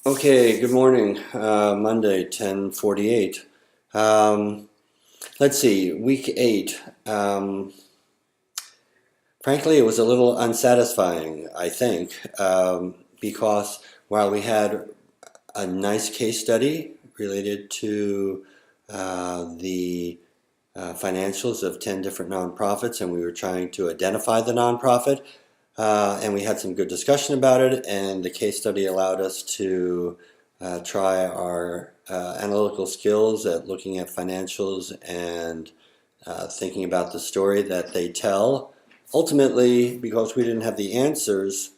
Okay, good morning. Monday, 10:48. Let's see, week 8. Frankly, it was a little unsatisfying, I think, because while we had a nice case study related to the financials of 10 different nonprofits, and we were trying to identify the nonprofit, and we had some good discussion about it, and the case study allowed us to try our analytical skills at looking at financials and thinking about the story that they tell. Ultimately, because we didn't have the answers,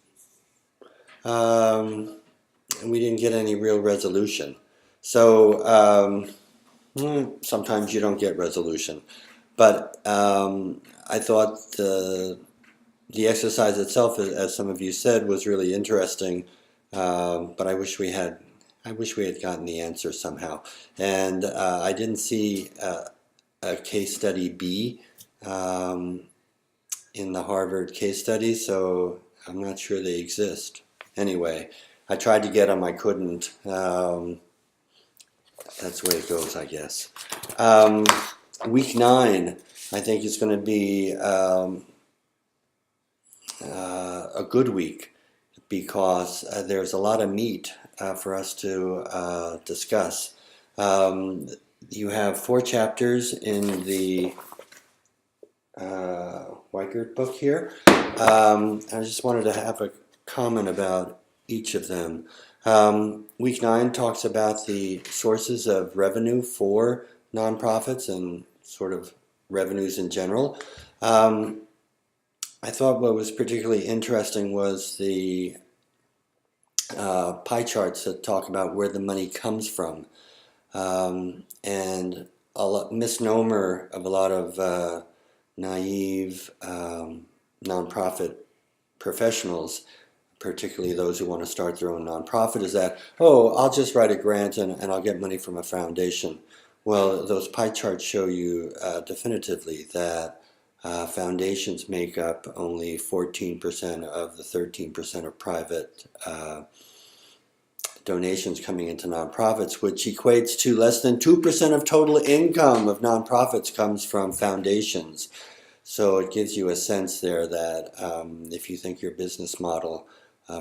we didn't get any real resolution. So sometimes you don't get resolution. But I thought the exercise itself, as some of you said, was really interesting. But I wish we had gotten the answer somehow. And I didn't see a case study B in the Harvard case study, so I'm not sure they exist. Anyway, I tried to get them, I couldn't. That's the way it goes, I guess. Week 9, I think, is going to be a good week because there's a lot of meat for us to discuss. You have 4 chapters in the Weikert book here. I just wanted to have a comment about each of them. Week 9 talks about the sources of revenue for nonprofits and sort of revenues in general. I thought what was particularly interesting was the pie charts that talk about where the money comes from. And a misnomer of a lot of naive nonprofit professionals, particularly those who want to start their own nonprofit, is that, oh, I'll just write a grant and I'll get money from a foundation. Well, those pie charts show you definitively that foundations make up only 14% of the 13% of private donations coming into nonprofits, which equates to less than 2% of total income of nonprofits comes from foundations. So it gives you a sense there that if you think your business model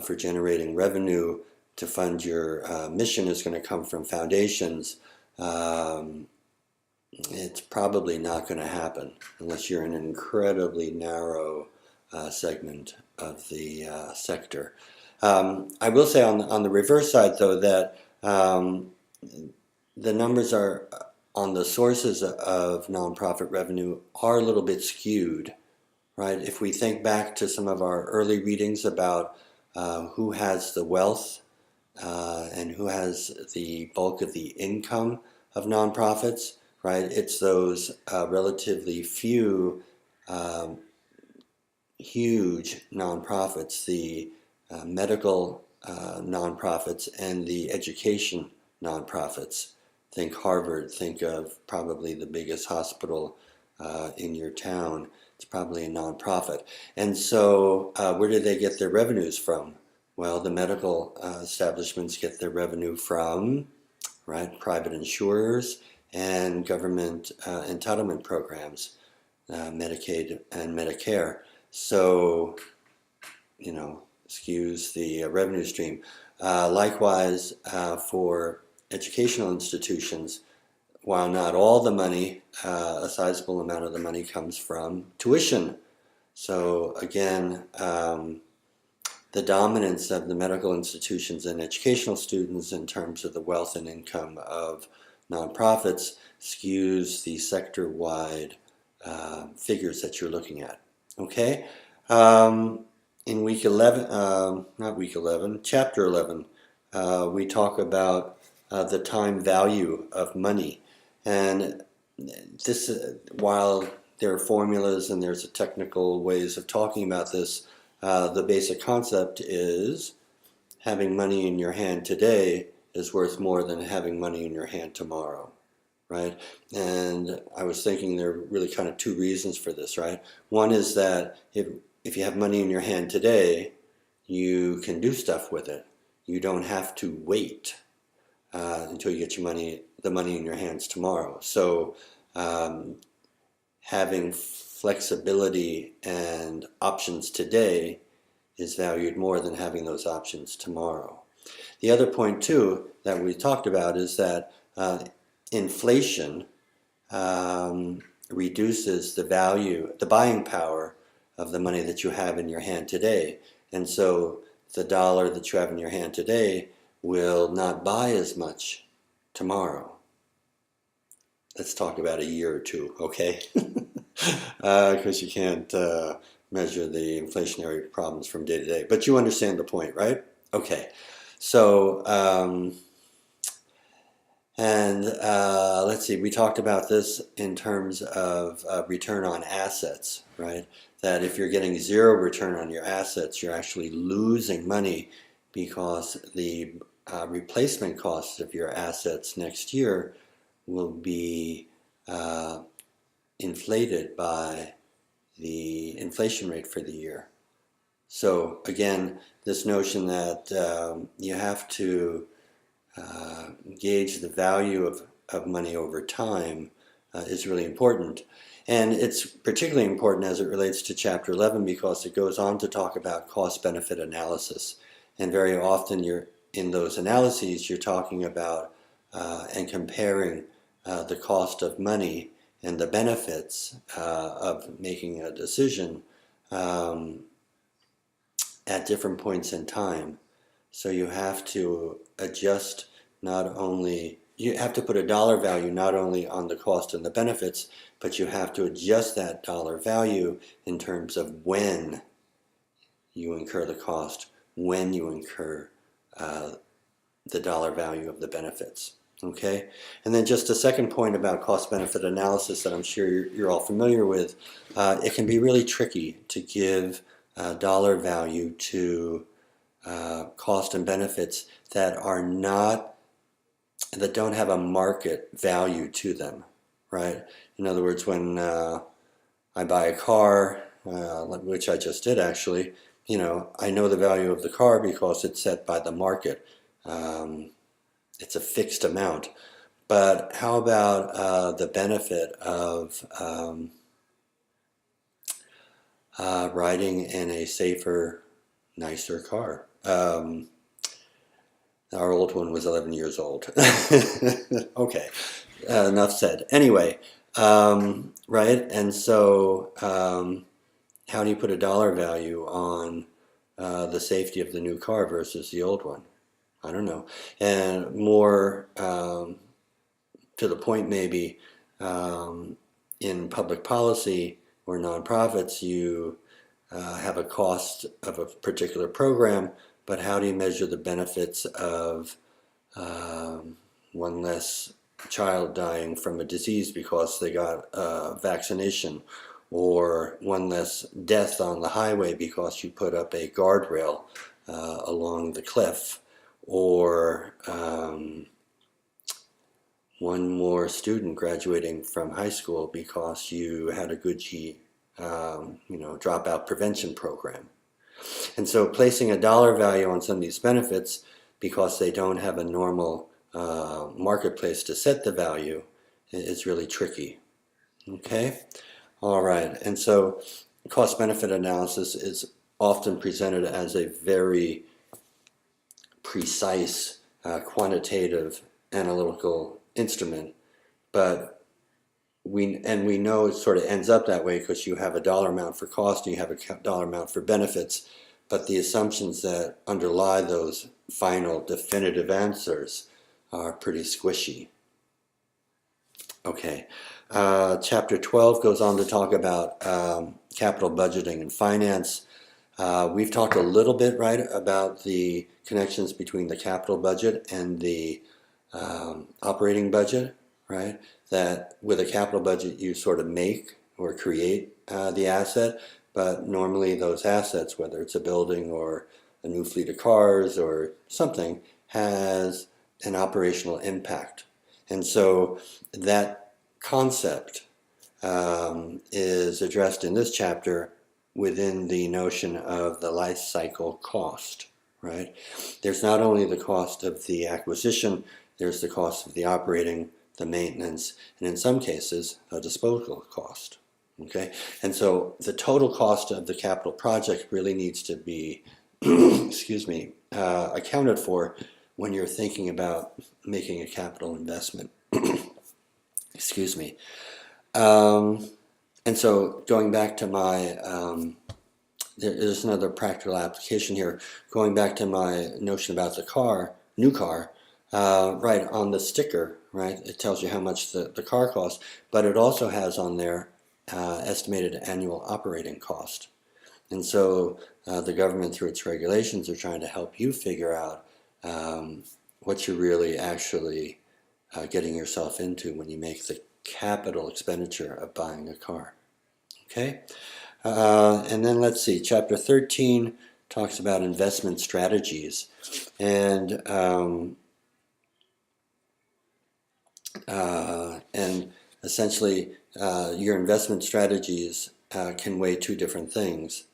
for generating revenue to fund your mission is going to come from foundations, it's probably not going to happen unless you're in an incredibly narrow segment of the sector. I will say on the reverse side, though, that the numbers are on the sources of nonprofit revenue are a little bit skewed, right? If we think back to some of our early readings about who has the wealth and who has the bulk of the income of nonprofits, right? It's those relatively few huge nonprofits, the medical nonprofits and the education nonprofits. Think Harvard, think of probably the biggest hospital in your town. It's probably a nonprofit. And so where do they get their revenues from? Well, the medical establishments get their revenue from, right, private insurers and government entitlement programs, Medicaid and Medicare. So, you know, skews the revenue stream. Likewise, for educational institutions, while not all the money, a sizable amount of the money comes from tuition. So again, the dominance of the medical institutions and educational students in terms of the wealth and income of nonprofits skews the sector-wide figures that you're looking at. Okay? In week 11, not week 11, chapter 11, we talk about the time value of money. And this, while there are formulas and there's technical ways of talking about this, the basic concept is having money in your hand today is worth more than having money in your hand tomorrow, right? And I was thinking there are really kind of 2 reasons for this, right? One is that if you have money in your hand today, you can do stuff with it. you don't have to wait until you get the money in your hands tomorrow. So having flexibility and options today is valued more than having those options tomorrow. The other point too that we talked about is that inflation reduces the value, the buying power of the money that you have in your hand today. And so the dollar that you have in your hand today will not buy as much tomorrow. Let's talk about a year or two, okay? Because you can't measure the inflationary problems from day to day. But you understand the point, right? Okay. So, let's see, we talked about this in terms of return on assets, right? That if you're getting zero return on your assets, you're actually losing money because the replacement costs of your assets next year will be inflated by the inflation rate for the year. So again, this notion that you have to gauge the value of money over time is really important. And it's particularly important as it relates to Chapter 11 because it goes on to talk about cost-benefit analysis. And very often in those analyses, you're talking about and comparing the cost of money and the benefits of making a decision at different points in time. So you have to adjust you have to put a dollar value not only on the cost and the benefits, but you have to adjust that dollar value in terms of when you incur the cost, when you incur the dollar value of the benefits. Okay? And then just a second point about cost-benefit analysis that I'm sure you're all familiar with. It can be really tricky to give dollar value to cost and benefits that don't have a market value to them, right? In other words, when I buy a car, which I just did actually, I know the value of the car because it's set by the market. It's a fixed amount. But how about the benefit of riding in a safer, nicer car? Our old one was 11 years old. Okay, enough said. Anyway, right? And so how do you put a dollar value on the safety of the new car versus the old one? I don't know. And more to the point maybe, in public policy or nonprofits, you have a cost of a particular program, but how do you measure the benefits of one less child dying from a disease because they got a vaccination, or one less death on the highway because you put up a guardrail along the cliff, or one more student graduating from high school because you had a good dropout prevention program. And so placing a dollar value on some of these benefits because they don't have a normal marketplace to set the value is really tricky. Okay? All right. And so cost-benefit analysis is often presented as a very precise, quantitative, analytical instrument, but we know it sort of ends up that way because you have a dollar amount for cost and you have a dollar amount for benefits, but the assumptions that underlie those final definitive answers are pretty squishy. Okay, Chapter 12 goes on to talk about capital budgeting and finance. We've talked a little bit, right, about the connections between the capital budget and the operating budget, right? That with a capital budget you sort of make or create the asset, but normally those assets, whether it's a building or a new fleet of cars or something, has an operational impact. And so that concept is addressed in this chapter within the notion of the life cycle cost. right? There's not only the cost of the acquisition, there's the cost of the operating, the maintenance, and in some cases, a disposal cost. Okay, and so the total cost of the capital project really needs to be, excuse me, accounted for when you're thinking about making a capital investment. Excuse me. And so going back to my, there's another practical application here. Going back to my notion about the car, new car, right, on the sticker, right, it tells you how much the car costs, but it also has on there estimated annual operating cost. And so the government, through its regulations, are trying to help you figure out what you're really actually getting yourself into when you make the capital expenditure of buying a car. Okay? And then let's see, chapter 13 talks about investment strategies. And essentially, your investment strategies can weigh two different things.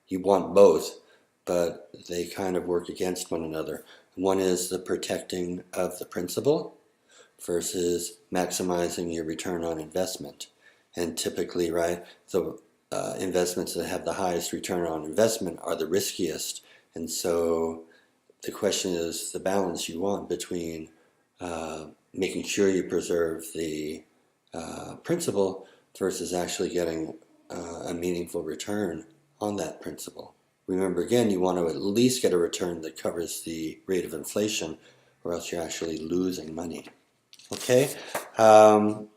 You want both, but they kind of work against one another. One is the protecting of the principal versus maximizing your return on investment. And typically, right, the investments that have the highest return on investment are the riskiest. And so the question is the balance you want between making sure you preserve the principal versus actually getting a meaningful return on that principal. Remember, again, you want to at least get a return that covers the rate of inflation, or else you're actually losing money. Okay? And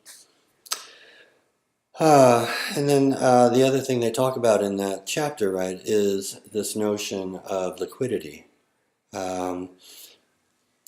then the other thing they talk about in that chapter, right, is this notion of liquidity.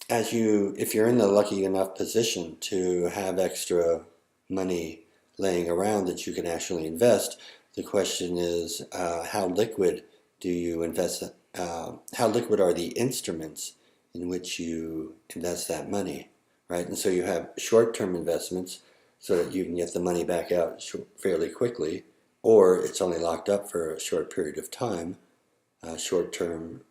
If you're in the lucky enough position to have extra money laying around that you can actually invest, the question is how liquid do you invest? How liquid are the instruments in which you invest that money, right? And so you have short-term investments so that you can get the money back out fairly quickly, or it's only locked up for a short period of time, short-term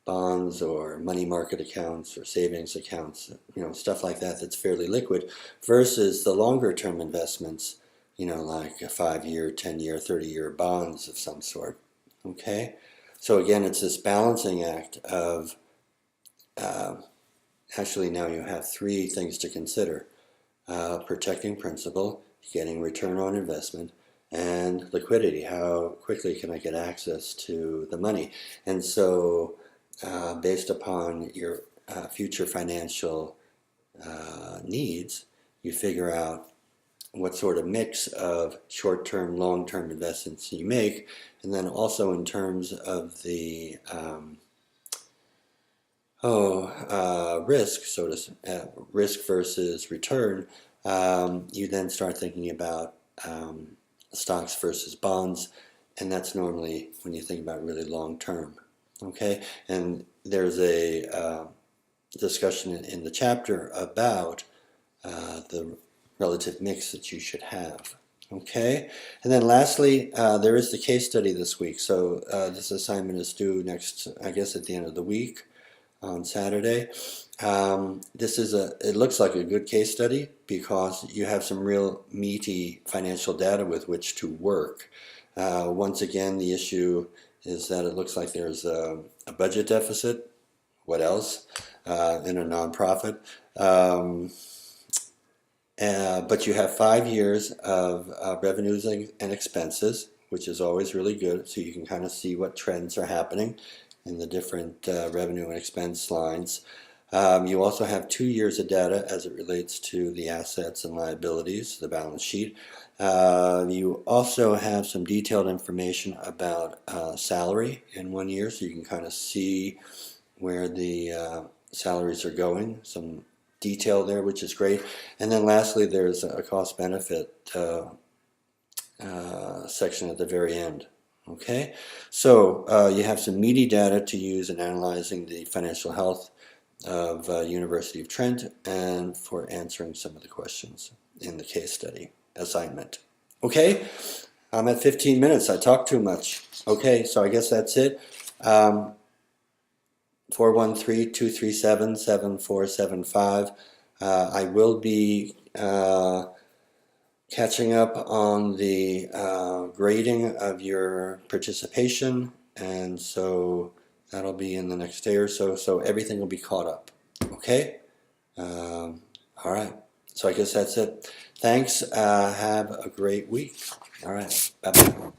bonds or money market accounts or savings accounts, stuff like that that's fairly liquid, versus the longer term investments, like a 5-year, 10-year, 30-year bonds of some sort. Okay? So again, it's this balancing act of, actually now you have three things to consider. Protecting principal, getting return on investment, and liquidity. How quickly can I get access to the money? And so based upon your future financial needs, you figure out what sort of mix of short-term, long-term investments you make, and then also in terms of the risk, risk versus return, you then start thinking about stocks versus bonds, and that's normally when you think about really long-term. Okay, and there's a discussion in the chapter about the relative mix that you should have. Okay, and then lastly, there is the case study this week. So this assignment is due next, I guess, at the end of the week on Saturday. It looks like a good case study because you have some real meaty financial data with which to work. Once again, the issue is that it looks like there's a budget deficit. What else? In a nonprofit. But you have 5 years of revenues and expenses, which is always really good, so you can kind of see what trends are happening in the different revenue and expense lines. You also have 2 years of data as it relates to the assets and liabilities, the balance sheet. You also have some detailed information about salary in 1 year, so you can kind of see where the salaries are going, some detail there, which is great. And then lastly, there's a cost-benefit section at the very end. Okay, so you have some meaty data to use in analyzing the financial health of University of Trent and for answering some of the questions in the case study assignment. Okay, I'm at 15 minutes. I talk too much. Okay, so I guess that's it. 413-237-7475. I will be catching up on the grading of your participation, and so that'll be in the next day or so, so everything will be caught up. Okay? All right. So I guess that's it. Thanks. Have a great week. All right. Bye-bye.